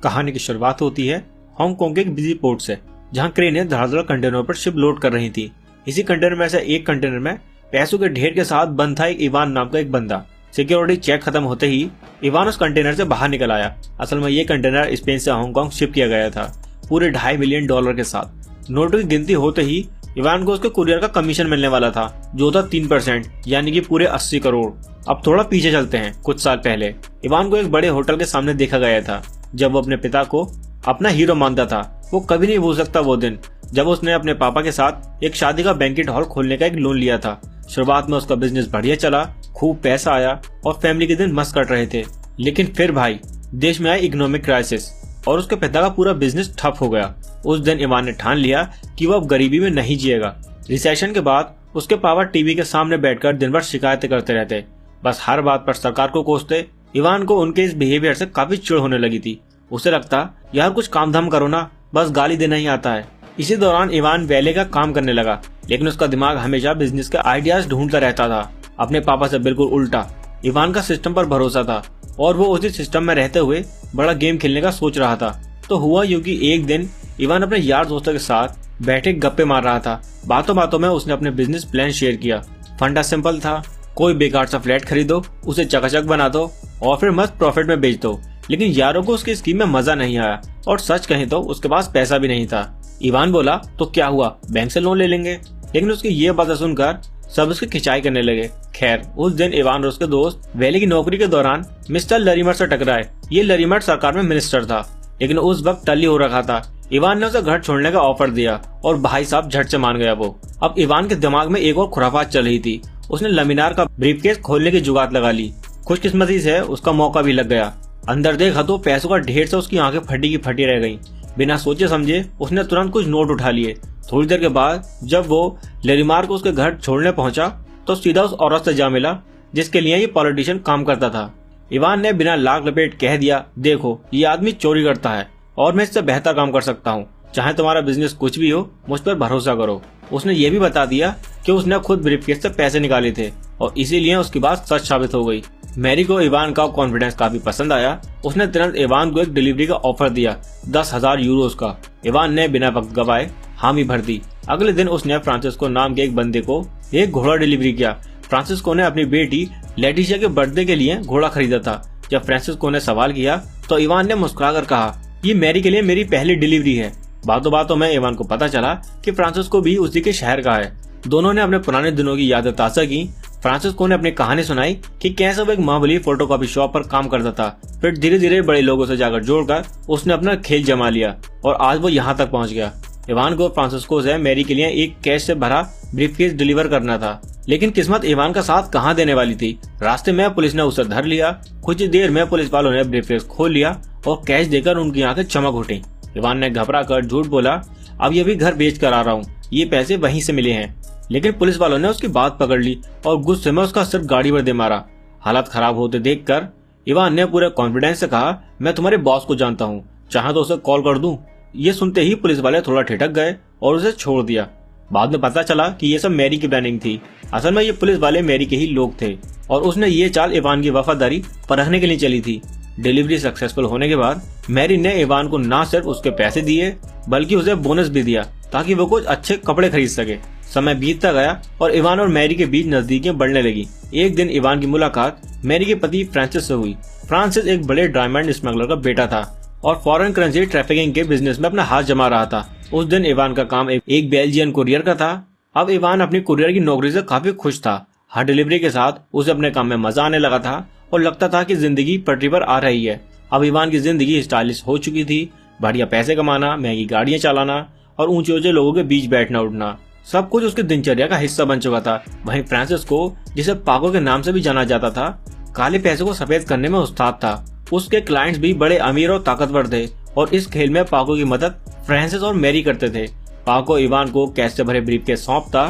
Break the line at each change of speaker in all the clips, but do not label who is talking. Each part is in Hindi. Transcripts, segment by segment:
कहानी की शुरुआत होती है हांगकांग के एक बिजी पोर्ट से, जहां क्रेनें धड़ाधड़ कंटेनर पर शिप लोड कर रही थी। इसी कंटेनर में से एक कंटेनर में पैसों के ढेर के साथ बंद था एक इवान नाम का एक बंदा। सिक्योरिटी चेक खत्म होते ही इवान उस कंटेनर से बाहर निकल आया। असल में ये कंटेनर स्पेन से हांगकांग शिप किया गया था, पूरे $2.5 मिलियन के साथ। नोटों की गिनती होते ही इवान को उसके कुरियर का कमीशन मिलने वाला था, जो था 3%, यानी कि पूरे 80 करोड़। अब थोड़ा पीछे चलते हैं। कुछ साल पहले इवान को एक बड़े होटल के सामने देखा गया था, जब वो अपने पिता को अपना हीरो मानता था। वो कभी नहीं भूल सकता वो दिन जब उसने अपने पापा के साथ एक शादी का बैंकेट हॉल खोलने का एक लोन लिया था। शुरुआत में उसका बिजनेस बढ़िया चला, खूब पैसा आया और फैमिली के दिन मस्त कट रहे थे। लेकिन फिर भाई देश में आई इकोनॉमिक क्राइसिस और उसके पिता का पूरा बिजनेस ठप हो गया। उस दिन इवान ने ठान लिया कि वो अब गरीबी में नहीं जिएगा। रिसेशन के बाद उसके पापा टीवी के सामने बैठकर दिन भर शिकायतें करते रहते, बस हर बात पर सरकार को कोसते। इवान को उनके इस बिहेवियर से काफी चिढ़ होने लगी थी। उसे लगता यार कुछ काम धाम करो ना, बस गाली देना ही आता है। इसी दौरान इवान वैले का काम करने लगा, लेकिन उसका दिमाग हमेशा बिजनेस के आइडियाज ढूंढता रहता था। अपने पापा से बिल्कुल उल्टा। इवान का सिस्टम पर भरोसा था और वो उसी सिस्टम में रहते हुए बड़ा गेम खेलने का सोच रहा था। तो हुआ यूं कि एक दिन इवान अपने यार दोस्तों के साथ बैठे गप्पे मार रहा था। बातों बातों में उसने अपने बिजनेस प्लान शेयर किया। फंडा सिंपल था, कोई बेकार सा फ्लैट खरीदो, उसे चकाचक बना दो और फिर मस्त प्रॉफिट में बेच दो। लेकिन यारों को उसकी स्कीम में मजा नहीं आया और सच कहें तो उसके पास पैसा भी नहीं था। इवान बोला तो क्या हुआ, बैंक से लोन ले लेंगे। लेकिन उसकी ये बातें सुनकर सब उसकी खिंचाई करने लगे। खैर उस दिन इवान और उसके दोस्त वैली की नौकरी के दौरान मिस्टर लरीमर से टकराए। ये लरीमर सरकार में मिनिस्टर था, लेकिन उस वक्त टल्ली हो रखा था। इवान ने उसे घर छोड़ने का ऑफर दिया और भाई साहब झट से मान गया वो। अब इवान के दिमाग में एक और खुराफात चल रही थी। उसने लमीनार का ब्रीफकेस खोलने की जुगात लगा ली। खुशकिस्मती से उसका मौका भी लग गया। अंदर देखा तो पैसों का ढेर से उसकी आंखें फटी की फटी रह गईं। बिना सोचे समझे उसने तुरंत कुछ नोट उठा लिए। थोड़ी देर के बाद जब वो लरीमार को उसके घर छोड़ने पहुंचा तो सीधा उस औरत से जा मिला जिसके लिए ये पॉलिटिशियन काम करता था। इवान ने बिना लाग लपेट कह दिया, देखो ये आदमी चोरी करता है और मैं इससे बेहतर काम कर सकता हूँ। चाहे तुम्हारा बिजनेस कुछ भी हो, मुझ पर भरोसा करो। उसने ये भी बता दिया कि उसने खुद ब्रीफकेस से पैसे निकाले थे और इसीलिए उसकी बात सच साबित हो गई। मैरी को इवान का कॉन्फिडेंस काफी पसंद आया। उसने तुरंत इवान को एक डिलीवरी का ऑफर दिया, 10,000 यूरोज का। इवान ने बिना वक्त गवाए हामी भर दी। अगले दिन उसने फ्रांसिस्को नाम के एक बंदे को एक घोड़ा डिलीवरी किया। फ्रांसिस्को ने अपनी बेटी लेटिशिया के बर्थडे के लिए घोड़ा खरीदा था। जब फ्रांसिस्को ने सवाल किया तो इवान ने मुस्कुराकर कहा, ये मैरी के लिए मेरी पहली डिलीवरी है। बातों बातों में इवान को पता चला कि फ्रांसिस्को भी उसी के शहर का है। दोनों ने अपने पुराने दिनों की यादें ताज़ा की। फ्रांसिस्को ने अपनी कहानी सुनाई कि कैसे वो एक मामूली फोटोकॉपी शॉप पर काम करता था, फिर धीरे धीरे बड़े लोगों से जाकर जोड़कर उसने अपना खेल जमा लिया और आज वो यहाँ तक पहुँच गया। इवान को फ्रांसिस्को से मैरी के लिए एक कैश से भरा ब्रीफकेस डिलीवर करना था, लेकिन किस्मत इवान का साथ कहाँ देने वाली थी। रास्ते में पुलिस ने उसे धर लिया। कुछ देर में पुलिस वालों ने ब्रीफकेस खोल लिया और कैश देकर उनकी आंखें चमक उठी। इवान ने घबरा कर झूठ बोला, अब ये भी घर बेच कर आ रहा हूँ, ये पैसे वहीं से मिले हैं। लेकिन पुलिस वालों ने उसकी बात पकड़ ली और गुस्से में उसका सिर गाड़ी पर दे मारा। हालत खराब होते देखकर इवान ने पूरे कॉन्फिडेंस से कहा, मैं तुम्हारे बॉस को जानता हूँ, चाहे तो उसे कॉल कर दूं। ये सुनते ही पुलिस वाले थोड़ा ठिठक गए और उसे छोड़ दिया। बाद में पता चला कि ये सब मैरी की प्लानिंग थी। असल में ये पुलिस वाले मैरी के ही लोग थे और उसने ये चाल इवान की वफादारी परखने के लिए चली थी। डिलीवरी सक्सेसफुल होने के बाद मैरी ने इवान को न सिर्फ उसके पैसे दिए बल्कि उसे बोनस भी दिया ताकि वो कुछ अच्छे कपड़े खरीद सके। समय बीतता गया और इवान और मैरी के बीच नजदीकियां बढ़ने लगी। एक दिन इवान की मुलाकात मैरी के पति फ्रांसिस से हुई। फ्रांसिस एक बड़े डायमंड स्मगलर का बेटा था और फॉरेन करेंसी ट्रैफिकिंग के बिजनेस में अपना हाथ जमा रहा था। उस दिन इवान का काम एक बेल्जियन कुरियर का था। अब इवान अपनी कुरियर की नौकरी से काफी खुश था। हर डिलीवरी के साथ उसे अपने काम में मजा आने लगा था और लगता था कि जिंदगी पटरी पर आ रही है। अब इवान की जिंदगी स्टाइलिश हो चुकी थी। बढ़िया पैसे कमाना, महंगी गाड़ियां चलाना और ऊंचे ऊंचे लोगों के बीच बैठना उठना, सब कुछ उसकी दिनचर्या का हिस्सा बन चुका था। वहीं फ्रांसिस्को, जिसे पाको के नाम से भी जाना जाता था, काले पैसे को सफेद करने में उस्ताद था। उसके क्लाइंट्स भी बड़े अमीर और ताकतवर थे और इस खेल में पाको की मदद फ्रांसिस और मैरी करते थे। पाको इवान को कैश से भरे ब्रीफकेस सौंपता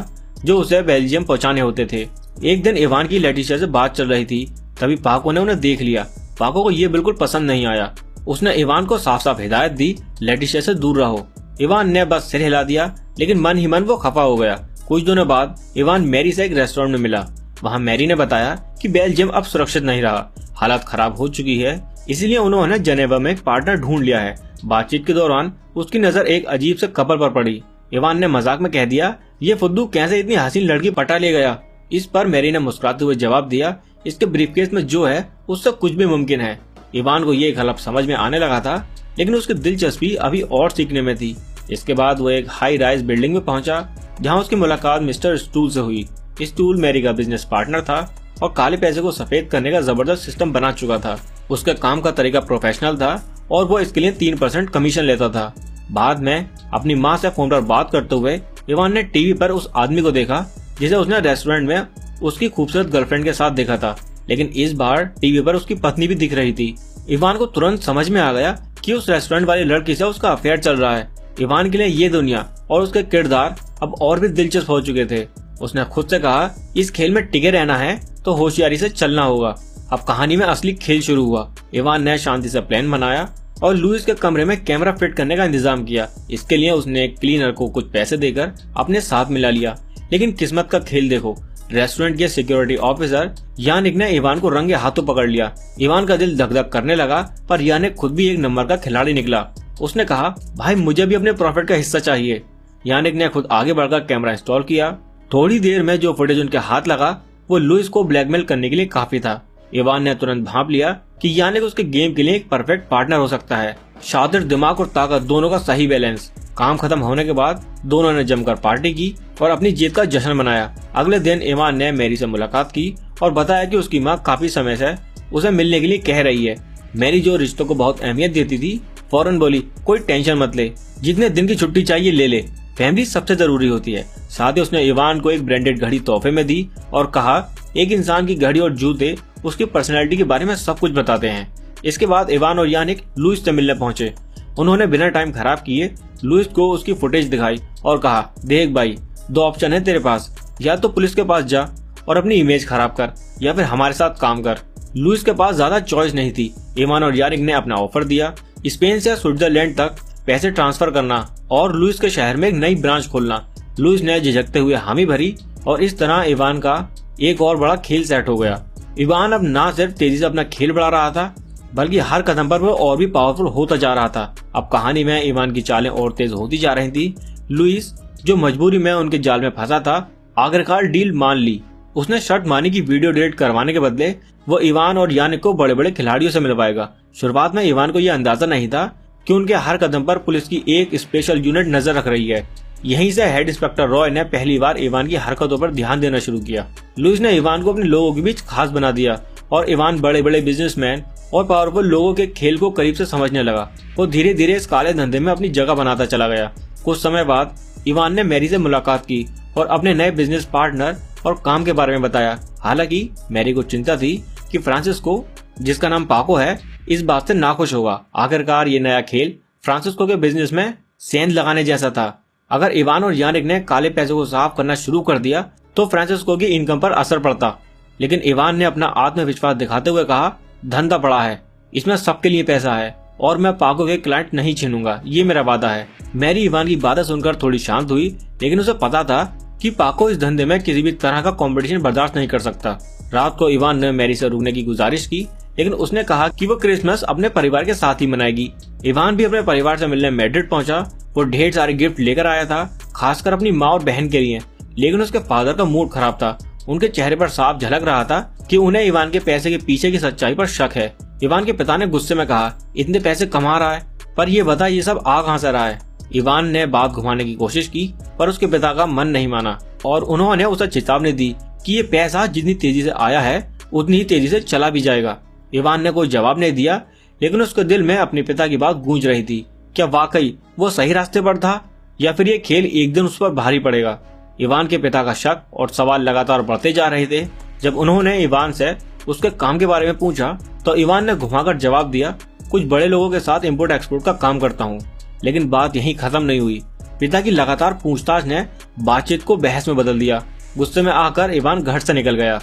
जो उसे बेल्जियम पहुंचाने होते थे। एक दिन इवान की लेटिशिया से बात चल रही थी, तभी पाको ने उन्हें देख लिया। पाको को ये बिल्कुल पसंद नहीं आया। उसने इवान को साफ साफ हिदायत दी, लेटिशिया से दूर रहो। इवान ने बस सिर हिला दिया, लेकिन मन ही मन वो खफा हो गया। कुछ दिनों बाद इवान मैरी से एक रेस्टोरेंट में मिला। वहाँ मैरी ने बताया कि बेल्जियम अब सुरक्षित नहीं रहा, हालात खराब हो चुकी है। इसीलिए उन्होंने जेनेवा में एक पार्टनर ढूंढ लिया है। बातचीत के दौरान उसकी नजर एक अजीब से कपल पर पड़ी। इवान ने मजाक में कह दिया, ये फुद्दू कैसे इतनी हसीन लड़की पटा ले गया। इस पर मैरी ने मुस्कुराते हुए जवाब दिया, इसके ब्रीफकेस में जो है उससे कुछ भी मुमकिन है। इवान को ये गलत समझ में आने लगा था, लेकिन उसकी दिलचस्पी अभी और सीखने में थी। इसके बाद वो एक हाई राइज बिल्डिंग में पहुंचा, जहां उसकी मुलाकात मिस्टर स्टूल से हुई। स्टूल मैरी का बिजनेस पार्टनर था और काले पैसे को सफेद करने का जबरदस्त सिस्टम बना चुका था। उसके काम का तरीका प्रोफेशनल था और वो इसके लिए 3% कमीशन लेता था। बाद में अपनी माँ से फोन पर बात करते हुए इवान ने टीवी पर उस आदमी को देखा जिसे उसने रेस्टोरेंट में उसकी खूबसूरत गर्लफ्रेंड के साथ देखा था, लेकिन इस बार टीवी पर उसकी पत्नी भी दिख रही थी। इवान को तुरंत समझ में आ गया कि उस रेस्टोरेंट वाली लड़की से उसका अफेयर चल रहा है। इवान के लिए ये दुनिया और उसके किरदार अब और भी दिलचस्प हो चुके थे। उसने खुद से कहा, इस खेल में टिके रहना है तो होशियारी से चलना होगा। अब कहानी में असली खेल शुरू हुआ। इवान ने शांति से प्लान बनाया और लुइस के कमरे में कैमरा फिट करने का इंतजाम किया। इसके लिए उसने एक क्लीनर को कुछ पैसे देकर अपने साथ मिला लिया। लेकिन किस्मत का खेल देखो, रेस्टोरेंट के सिक्योरिटी ऑफिसर यानिक ने इवान को रंगे हाथों पकड़ लिया। इवान का दिल धक धक करने लगा, पर यानिक खुद भी एक नंबर का खिलाड़ी निकला। उसने कहा, भाई मुझे भी अपने प्रॉफिट का हिस्सा चाहिए। यानिक ने खुद आगे बढ़कर कैमरा इंस्टॉल किया। थोड़ी देर में जो फुटेज उनके हाथ लगा वो लुइस को ब्लैकमेल करने के लिए काफी था। इवान ने तुरंत भांप लिया कि यानिक उसके गेम के लिए एक परफेक्ट पार्टनर हो सकता है। शातिर दिमाग और ताकत दोनों का सही बैलेंस। काम खत्म होने के बाद दोनों ने जमकर पार्टी की और अपनी जीत का जश्न मनाया। अगले दिन इवान ने मैरी से मुलाकात की और बताया कि उसकी माँ काफी समय से उसे मिलने के लिए कह रही है। मैरी जो रिश्तों को बहुत अहमियत देती थी, फौरन बोली, कोई टेंशन मत ले, जितने दिन की छुट्टी चाहिए ले ले, फैमिली सबसे जरूरी होती है। साथ ही उसने इवान को एक ब्रांडेड घड़ी तोहफे में दी और कहा, एक इंसान की घड़ी और जूते उसकी पर्सनैलिटी के बारे में सब कुछ बताते हैं। इसके बाद इवान और यानिक लुइस से मिलने पहुंचे। उन्होंने बिना टाइम खराब किए लुइस को उसकी फुटेज दिखाई और कहा, देख भाई, दो ऑप्शन है तेरे पास, या तो पुलिस के पास जा और अपनी इमेज खराब कर, या फिर हमारे साथ काम कर। लुइस के पास ज्यादा चॉइस नहीं थी। इवान और यानिक ने अपना ऑफर दिया, स्पेन से स्विट्जरलैंड तक पैसे ट्रांसफर करना और लुइस के शहर में एक नई ब्रांच खोलना। लुइस ने झिझकते हुए हामी भरी और इस तरह इवान का एक और बड़ा खेल सेट हो गया। इवान अब ना सिर्फ तेजी से अपना खेल बढ़ा रहा था, बल्कि हर कदम पर वो और भी पावरफुल होता जा रहा था। अब कहानी में इवान की चालें और तेज होती जा रही थी। लुइस, जो मजबूरी में उनके जाल में फंसा था, आखिरकार डील मान ली। उसने शर्त मानी कि वीडियो डिलीट करवाने के बदले वो इवान और यानिक को बड़े बड़े खिलाड़ियों से मिलवाएगा। शुरुआत में इवान को यह अंदाजा नहीं था कि उनके हर कदम पर पुलिस की एक स्पेशल यूनिट नजर रख रही है। यहीं से हेड इंस्पेक्टर रॉय ने पहली बार इवान की हरकतों पर ध्यान देना शुरू किया। लुइस ने इवान को अपने लोगों के बीच खास बना दिया और इवान बड़े बड़े बिजनेसमैन और पावरफुल लोगों के खेल को करीब से समझने लगा। वो धीरे धीरे इस काले धंधे में अपनी जगह बनाता चला गया। कुछ समय बाद इवान ने मैरी से मुलाकात की और अपने नए बिजनेस पार्टनर और काम के बारे में बताया। हालांकि मैरी को चिंता थी कि फ्रांसिस्को, जिसका नाम पाको है, इस बात से नाखुश होगा। आखिरकार ये नया खेल फ्रांसिस्को के बिजनेस में सेंध लगाने जैसा था। अगर इवान और यानिक ने काले पैसों को साफ करना शुरू कर दिया तो फ्रांसिस्को की इनकम पर असर पड़ता। लेकिन इवान ने अपना आत्मविश्वास दिखाते हुए कहा, धंधा बड़ा है, इसमें सबके लिए पैसा है और मैं पाको के क्लाइंट नहीं छीनूंगा, ये मेरा वादा है। मैरी इवान की बातें सुनकर थोड़ी शांत हुई, लेकिन उसे पता था कि पाको इस धंधे में किसी भी तरह का कंपटीशन बर्दाश्त नहीं कर सकता। रात को इवान ने मैरी से रुकने की गुजारिश की, लेकिन उसने कहा कि वो क्रिसमस अपने परिवार के साथ ही मनाएगी। इवान भी अपने परिवार से मिलने मैड्रिड पहुंचा। वो ढेर सारे गिफ्ट लेकर आया था, खासकर अपनी माँ और बहन के लिए। लेकिन उसके फादर का मूड खराब था। उनके चेहरे पर साफ झलक रहा था कि उन्हें इवान के पैसे के पीछे की सच्चाई पर शक है। इवान के पिता ने गुस्से में कहा, इतने पैसे कमा रहा है, पर ये बता ये सब आ कहां से रहा है। इवान ने बात घुमाने की कोशिश की, पर उसके पिता का मन नहीं माना और उन्होंने उसे चेतावनी दी कि ये पैसा जितनी तेजी से आया है उतनी ही तेजी से चला भी जाएगा। इवान ने कोई जवाब नहीं दिया, लेकिन उसके दिल में अपने पिता की बात गूंज रही थी। क्या वाकई वो सही रास्ते पर था, या फिर ये खेल एक दिन उस पर भारी पड़ेगा? इवान के पिता का शक और सवाल लगातार बढ़ते जा रहे थे। जब उन्होंने इवान से उसके काम के बारे में पूछा तो इवान ने घुमाकर जवाब दिया, कुछ बड़े लोगों के साथ इम्पोर्ट एक्सपोर्ट का काम करता हूँ। लेकिन बात यहीं खत्म नहीं हुई। पिता की लगातार पूछताछ ने बातचीत को बहस में बदल दिया। गुस्से में आकर इवान घर से निकल गया।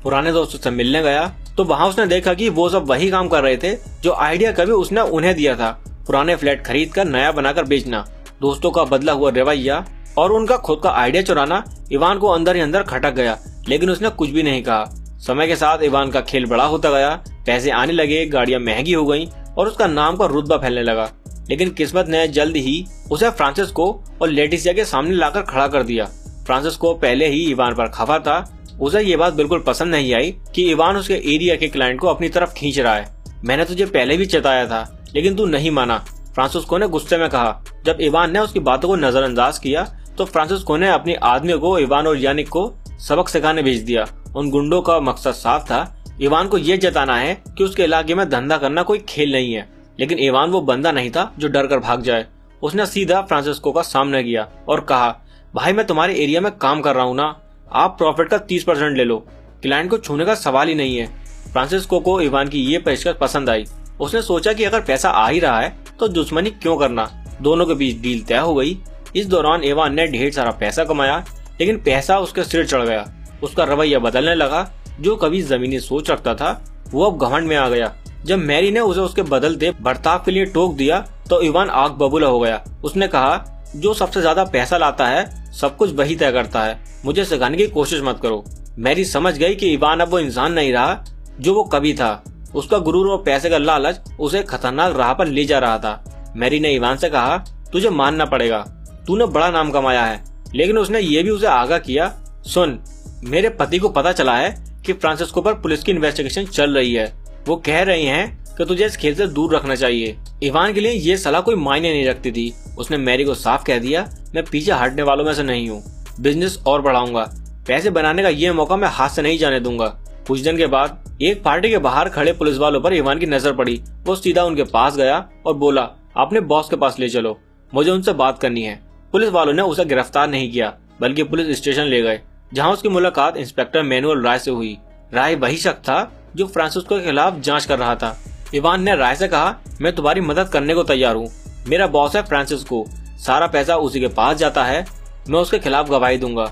पुराने दोस्तों से मिलने गया तो वहां उसने देखा कि वो सब वही काम कर रहे थे जो आइडिया कभी उसने उन्हें दिया था, पुराने फ्लैट खरीद कर नया बनाकर बेचना। दोस्तों का बदला हुआ रवैया और उनका खुद का आइडिया चुराना इवान को अंदर ही अंदर खटक गया, लेकिन उसने कुछ भी नहीं कहा। समय के साथ इवान का खेल बड़ा होता गया। पैसे आने लगे, गाड़ियां महंगी हो गईं और उसका नाम का रुतबा फैलने लगा। लेकिन किस्मत ने जल्द ही उसे फ्रांसिस्को और लेटिसिया के सामने लाकर खड़ा कर दिया। फ्रांसिस्को पहले ही इवान पर खफा था। उसे ये बात बिल्कुल पसंद नहीं आई कि इवान उसके एरिया के क्लाइंट को अपनी तरफ खींच रहा है। मैंने तुझे पहले भी चेताया था, लेकिन तू नहीं माना, फ्रांसिस्को ने गुस्से में कहा। जब इवान ने उसकी बातों को नजरअंदाज किया तो फ्रांसिस्को ने अपनी आदमियों को इवान और यानिक को सबक सिखाने भेज दिया। उन गुंडों का मकसद साफ था, इवान को यह जताना है कि उसके इलाके में धंधा करना कोई खेल नहीं है। लेकिन इवान वो बंदा नहीं था जो डर कर भाग जाए। उसने सीधा फ्रांसिस्को का सामना किया और कहा, भाई मैं तुम्हारे एरिया में काम कर रहा हूँ ना, आप प्रॉफिट का 30% ले लो, क्लाइंट को छूने का सवाल ही नहीं है। फ्रांसिस्को को इवान की ये पेशकश पसंद आई। उसने सोचा कि अगर पैसा आ ही रहा है तो दुश्मनी क्यों करना। दोनों के बीच डील तय हो गई। इस दौरान इवान ने ढेर सारा पैसा कमाया, लेकिन पैसा उसके सिर चढ़ गया। उसका रवैया बदलने लगा। जो कभी जमीनी सोच रखता था वो अब घमंड में आ गया। जब मैरी ने उसे उसके बदलते बर्ताव के लिए टोक दिया तो इवान आग बबूला हो गया। उसने कहा, जो सबसे ज्यादा पैसा लाता है सब कुछ वही तय करता है, मुझे सिखाने की कोशिश मत करो। मैरी समझ गई कि इवान अब वो इंसान नहीं रहा जो वो कभी था। उसका गुरूर और पैसे का लालच उसे खतरनाक राह पर ले जा रहा था। मैरी ने इवान से कहा, तुझे मानना पड़ेगा, तूने बड़ा नाम कमाया है। लेकिन उसने ये भी उसे आगाह किया, सुन, मेरे पति को पता चला है कि फ्रांसिस्को पर पुलिस की इन्वेस्टिगेशन चल रही है। वो कह रहे हैं कि तुझे इस खेल से दूर रखना चाहिए। इवान के लिए ये सलाह कोई मायने नहीं रखती थी। उसने मैरी को साफ कह दिया, मैं पीछे हटने वालों में से नहीं हूँ, बिजनेस और बढ़ाऊंगा, पैसे बनाने का ये मौका मैं हाथ से नहीं जाने दूंगा। कुछ दिन के बाद एक पार्टी के बाहर खड़े पुलिस वालों पर इवान की नजर पड़ी। वो सीधा उनके पास गया और बोला, अपने बॉस के पास ले चलो, मुझे उनसे बात करनी है। पुलिस वालों ने उसे गिरफ्तार नहीं किया, बल्कि पुलिस स्टेशन ले गए, जहाँ उसकी मुलाकात इंस्पेक्टर मैनुअल राय से हुई। राय वही शख्स था जो फ्रांसिस्को के खिलाफ जांच कर रहा था। इवान ने राय से कहा, मैं तुम्हारी मदद करने को तैयार हूँ, मेरा बॉस है फ्रांसिस्को, सारा पैसा उसी के पास जाता है, मैं उसके खिलाफ गवाही दूंगा,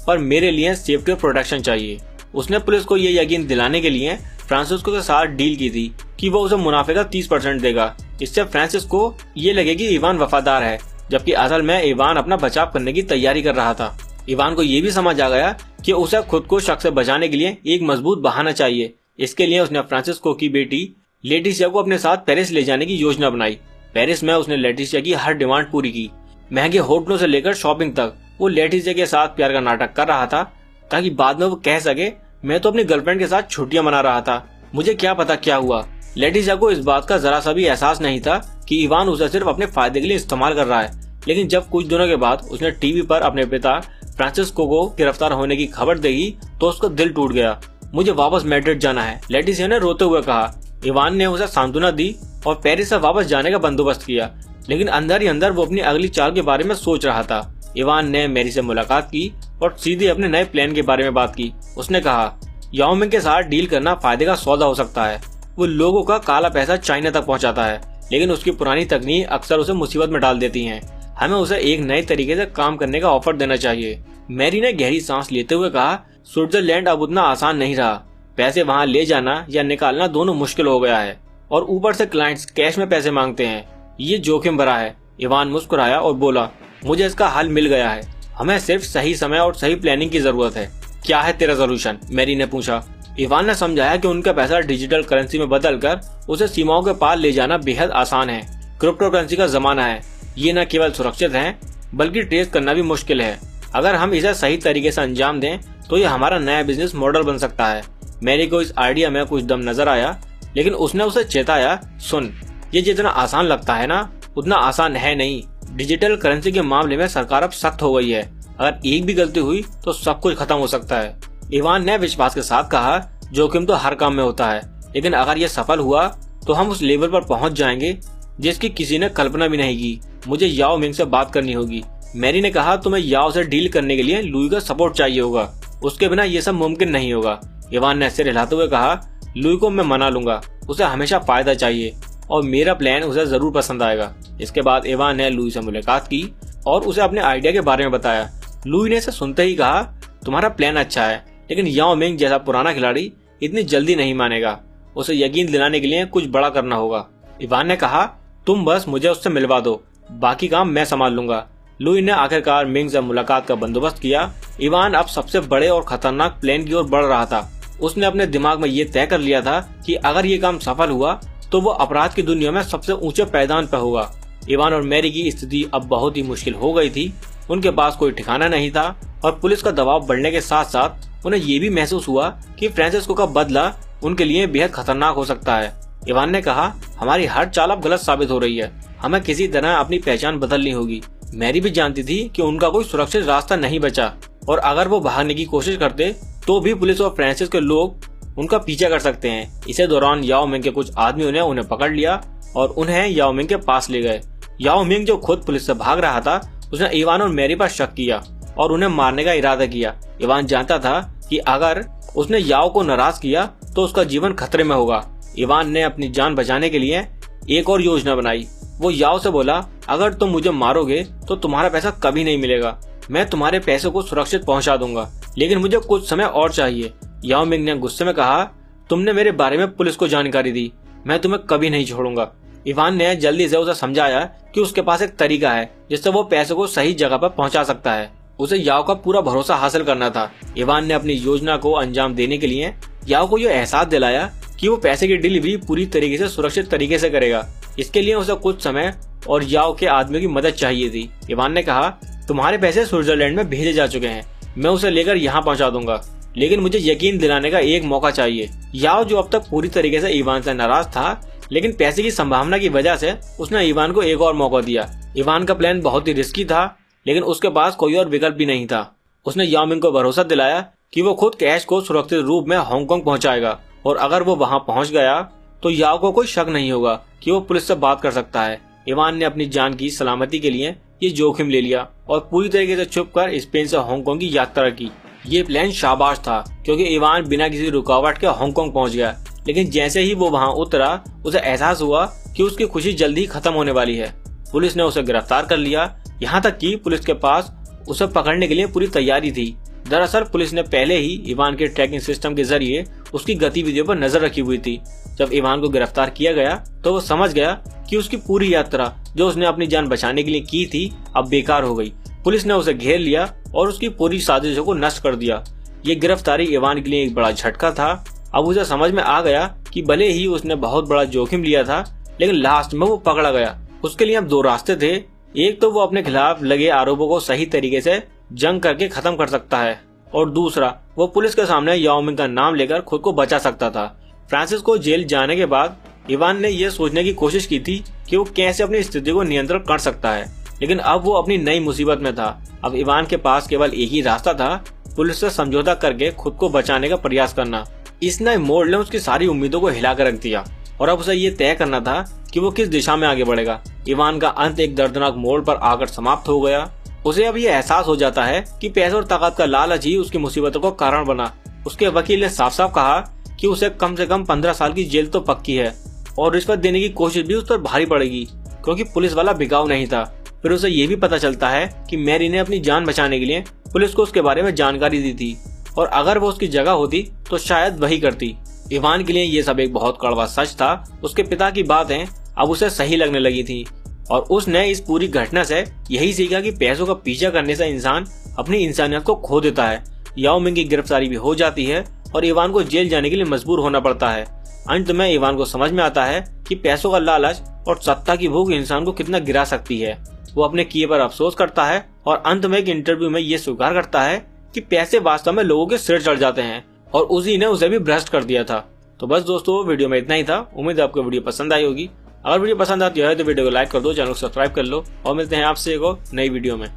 पर मेरे लिए सेफ्टी और प्रोटेक्शन चाहिए। उसने पुलिस को ये यकीन दिलाने के लिए फ्रांसिस्को के साथ डील की थी कि वो उसे मुनाफे का 30% देगा। इससे फ्रांसिस्को ये लगे कि इवान वफादार है, जबकि असल में इवान अपना बचाव करने की तैयारी कर रहा था। इवान को ये भी समझ आ गया कि उसे खुद को शक से बचाने के लिए एक मजबूत बहाना चाहिए। इसके लिए उसने फ्रांसिस्को की बेटी लेटिसिया को अपने साथ पेरिस ले जाने की योजना बनाई। पेरिस में उसने लेटिसिया की हर डिमांड पूरी की। महंगे होटलों से लेकर शॉपिंग तक वो लेटिसिया के साथ प्यार का नाटक कर रहा था, ताकि बाद में वो कह सके, मैं तो अपनी गर्लफ्रेंड के साथ छुट्टियां मना रहा था, मुझे क्या पता क्या हुआ। लेटिसिया को इस बात का जरा सा भी एहसास नहीं था कि इवान उसे सिर्फ अपने फायदे के लिए इस्तेमाल कर रहा है। लेकिन जब कुछ दिनों के बाद उसने टीवी पर अपने पिता फ्रांसिस्को को गिरफ्तार होने की खबर देखी तो उसका दिल टूट गया। मुझे वापस मैड्रिड जाना है, लेटिसिया ने रोते हुए कहा। इवान ने उसे सांत्वना दी और पेरिस से वापस जाने का बंदोबस्त किया, लेकिन अंदर ही अंदर वो अपनी अगली चाल के बारे में सोच रहा था। इवान ने मैरी से मुलाकात की और सीधे अपने नए प्लान के बारे में बात की। उसने कहा, याओ मिंग के साथ डील करना फायदे का सौदा हो सकता है। वो लोगों का काला पैसा चाइना तक पहुंचाता है, लेकिन उसकी पुरानी तकनीक अक्सर उसे मुसीबत में डाल देती हैं। हमें उसे एक नए तरीके से काम करने का ऑफर देना चाहिए। मैरी ने गहरी सांस लेते हुए कहा, स्विट्जरलैंड अब उतना आसान नहीं रहा, पैसे वहां ले जाना या निकालना दोनों मुश्किल हो गया है, और ऊपर से क्लाइंट्स कैश में पैसे मांगते हैं, ये जोखिम भरा है। इवान मुस्कुराया और बोला, मुझे इसका हल मिल गया है, हमें सिर्फ सही समय और सही प्लानिंग की जरूरत है। क्या है तेरा सोल्यूशन? मैरी ने पूछा। इवान ने समझाया कि उनका पैसा डिजिटल करेंसी में बदलकर उसे सीमाओं के पार ले जाना बेहद आसान है। क्रिप्टो करेंसी का जमाना है, ये न केवल सुरक्षित है बल्कि ट्रेस करना भी मुश्किल है। अगर हम इसे सही तरीके से अंजाम दें तो ये हमारा नया बिजनेस मॉडल बन सकता है। मैरी को इस आइडिया में कुछ दम नजर आया, लेकिन उसने उसे चेताया, सुन, ये जितना आसान लगता है ना, उतना आसान है नहीं। डिजिटल करेंसी के मामले में सरकार अब सख्त हो गई है, अगर एक भी गलती हुई तो सब कुछ खत्म हो सकता है। इवान ने विश्वास के साथ कहा, जोखिम तो हर काम में होता है, लेकिन अगर ये सफल हुआ तो हम उस लेवल पर पहुंच जाएंगे जिसकी किसी ने कल्पना भी नहीं की। मुझे याओ मिंग से बात करनी होगी। मैरी ने कहा, तुम्हें याओ से डील करने के लिए लुई का सपोर्ट चाहिए होगा, उसके बिना ये सब मुमकिन नहीं होगा। इवान ने सिर हिलाते हुए कहा, लुई को मैं मना लूंगा, उसे हमेशा फायदा चाहिए और मेरा प्लान उसे जरूर पसंद आएगा। इसके बाद इवान ने लुई से मुलाकात की और उसे अपने आइडिया के बारे में बताया। लुई ने इसे सुनते ही कहा, तुम्हारा प्लान अच्छा है, लेकिन याओ मिंग जैसा पुराना खिलाड़ी इतनी जल्दी नहीं मानेगा, उसे यकीन दिलाने के लिए कुछ बड़ा करना होगा। इवान ने कहा, तुम बस मुझे उससे मिलवा दो, बाकी काम मैं संभाल लूंगा। लुई ने आखिरकार मिंग से मुलाकात का बंदोबस्त किया। इवान अब सबसे बड़े और खतरनाक प्लान की ओर बढ़ रहा था। उसने अपने दिमाग में ये तय कर लिया था कि अगर ये काम सफल हुआ तो वो अपराध की दुनिया में सबसे ऊंचे पैदान पर होगा। इवान और मैरी की स्थिति अब बहुत ही मुश्किल हो गई थी। उनके पास कोई ठिकाना नहीं था और पुलिस का दबाव बढ़ने के साथ साथ उन्हें ये भी महसूस हुआ कि फ्रांसिस्को का बदला उनके लिए बेहद खतरनाक हो सकता है। इवान ने कहा, हमारी हर चाल अब गलत साबित हो रही है, हमें किसी तरह अपनी पहचान बदलनी होगी। मैरी भी जानती थी कि उनका कोई सुरक्षित रास्ता नहीं बचा और अगर वो भागने की कोशिश करते तो भी पुलिस और फ्रांसिस के लोग उनका पीछा कर सकते हैं। इसी दौरान याओ मिंग के कुछ आदमियों ने उन्हें पकड़ लिया और उन्हें याओ मिंग के पास ले गए। याओ मिंग जो खुद पुलिस से भाग रहा था, उसने इवान और मैरी पर शक किया और उन्हें मारने का इरादा किया। इवान जानता था कि अगर उसने याओ को नाराज किया तो उसका जीवन खतरे में होगा। इवान ने अपनी जान बचाने के लिए एक और योजना बनाई। वो याओ से बोला, अगर तुम मुझे मारोगे तो तुम्हारा पैसा कभी नहीं मिलेगा। मैं तुम्हारे पैसे को सुरक्षित पहुंचा दूंगा, लेकिन मुझे कुछ समय और चाहिए। याओ मिंग ने गुस्से में कहा, तुमने मेरे बारे में पुलिस को जानकारी दी, मैं तुम्हें कभी नहीं छोड़ूंगा। इवान ने जल्दी से उसे समझाया कि उसके पास एक तरीका है जिससे वो पैसे को सही जगह पर पहुंचा सकता है। उसे याओ का पूरा भरोसा हासिल करना था। इवान ने अपनी योजना को अंजाम देने के लिए याओ को यह एहसास दिलाया कि वो पैसे की डिलीवरी पूरी तरीके से सुरक्षित तरीके से करेगा। इसके लिए उसे कुछ समय और याओ के आदमियों की मदद चाहिए थी। इवान ने कहा, तुम्हारे पैसे स्विट्जरलैंड में भेजे जा चुके हैं, मैं उसे लेकर यहाँ पहुँचा दूंगा, लेकिन मुझे यकीन दिलाने का एक मौका चाहिए। याओ जो अब तक पूरी तरीके से इवान से नाराज था, लेकिन पैसे की संभावना की वजह से उसने इवान को एक और मौका दिया। इवान का प्लान बहुत ही रिस्की था, लेकिन उसके पास कोई और विकल्प भी नहीं था। उसने याओ मिंग को भरोसा दिलाया कि वो खुद कैश को सुरक्षित रूप में हांगकांग पहुंचाएगा और अगर वो वहां पहुंच गया तो याओ को कोई शक नहीं होगा कि वो पुलिस से बात कर सकता है। इवान ने अपनी जान की सलामती के लिए ये जोखिम ले लिया और पूरी तरीके से छुपकर स्पेन से हांगकांग की यात्रा की। ये प्लान शाबाश था क्योंकि इवान बिना किसी रुकावट के हांगकांग पहुंच गया, लेकिन जैसे ही वो वहां उतरा उसे एहसास हुआ कि उसकी खुशी जल्दी खत्म होने वाली है। पुलिस ने उसे गिरफ्तार कर लिया, यहाँ तक कि पुलिस के पास उसे पकड़ने के लिए पूरी तैयारी थी। दरअसल पुलिस ने पहले ही इवान के ट्रैकिंग सिस्टम के जरिए उसकी गतिविधियों पर नजर रखी हुई थी। जब इवान को गिरफ्तार किया गया तो वो समझ गया कि उसकी पूरी यात्रा जो उसने अपनी जान बचाने के लिए की थी अब बेकार हो गई। पुलिस ने उसे घेर लिया और उसकी पूरी साजिशों को नष्ट कर दिया। ये गिरफ्तारी इवान के लिए एक बड़ा झटका था। अब उसे समझ में आ गया कि भले ही उसने बहुत बड़ा जोखिम लिया था, लेकिन लास्ट में वो पकड़ा गया। उसके लिए अब दो रास्ते थे। एक तो वो अपने खिलाफ लगे आरोपों को सही तरीके से जंग करके खत्म कर सकता है और दूसरा वो पुलिस के सामने याओ मिंग का नाम लेकर खुद को बचा सकता था। फ्रांसिस को जेल जाने के बाद इवान ने यह सोचने की कोशिश की थी कि वो कैसे अपनी स्थिति को नियंत्रण कर सकता है, लेकिन अब वो अपनी नई मुसीबत में था। अब इवान के पास केवल एक ही रास्ता था, पुलिस से समझौता करके खुद को बचाने का प्रयास करना। इस नए मोड़ ने उसकी सारी उम्मीदों को हिलाकर रख दिया और अब उसे ये तय करना था कि वो किस दिशा में आगे बढ़ेगा। इवान का अंत एक दर्दनाक मोड़ पर आकर समाप्त हो गया। उसे अब ये एहसास हो जाता है कि पैसे और ताकत का लालच ही उसकी मुसीबतों का कारण बना। उसके वकील ने साफ साफ कहा कि उसे कम से कम 15 साल की जेल तो पक्की है और रिश्वत देने की कोशिश भी उस पर भारी पड़ेगी क्योंकि पुलिस वाला बिकाऊ नहीं था। फिर उसे ये भी पता चलता है कि मैरी ने अपनी जान बचाने के लिए पुलिस को उसके बारे में जानकारी दी थी और अगर वो उसकी जगह होती तो शायद वही करती। इवान के लिए ये सब एक बहुत कड़वा सच था। उसके पिता की बातें अब उसे सही लगने लगी थी और उसने इस पूरी घटना से यही सीखा कि पैसों का पीछा करने से इंसान अपनी इंसानियत को खो देता है। याओ मिंग की गिरफ्तारी भी हो जाती है और इवान को जेल जाने के लिए मजबूर होना पड़ता है। अंत में इवान को समझ में आता है कि पैसों का लालच और सत्ता की भूख इंसान को कितना गिरा सकती है। वो अपने किए पर अफसोस करता है और अंत में एक इंटरव्यू में ये स्वीकार करता है कि पैसे वास्तव में लोगों के सिर चढ़ जाते हैं और उसी ने उसे भी भ्रष्ट कर दिया था। तो बस दोस्तों, वीडियो में इतना ही था। उम्मीद है आपको वीडियो पसंद आई होगी। अगर वीडियो पसंद आती है तो वीडियो को लाइक कर दो, चैनल को सब्सक्राइब कर लो और मिलते हैं आपसे एक और नई वीडियो में।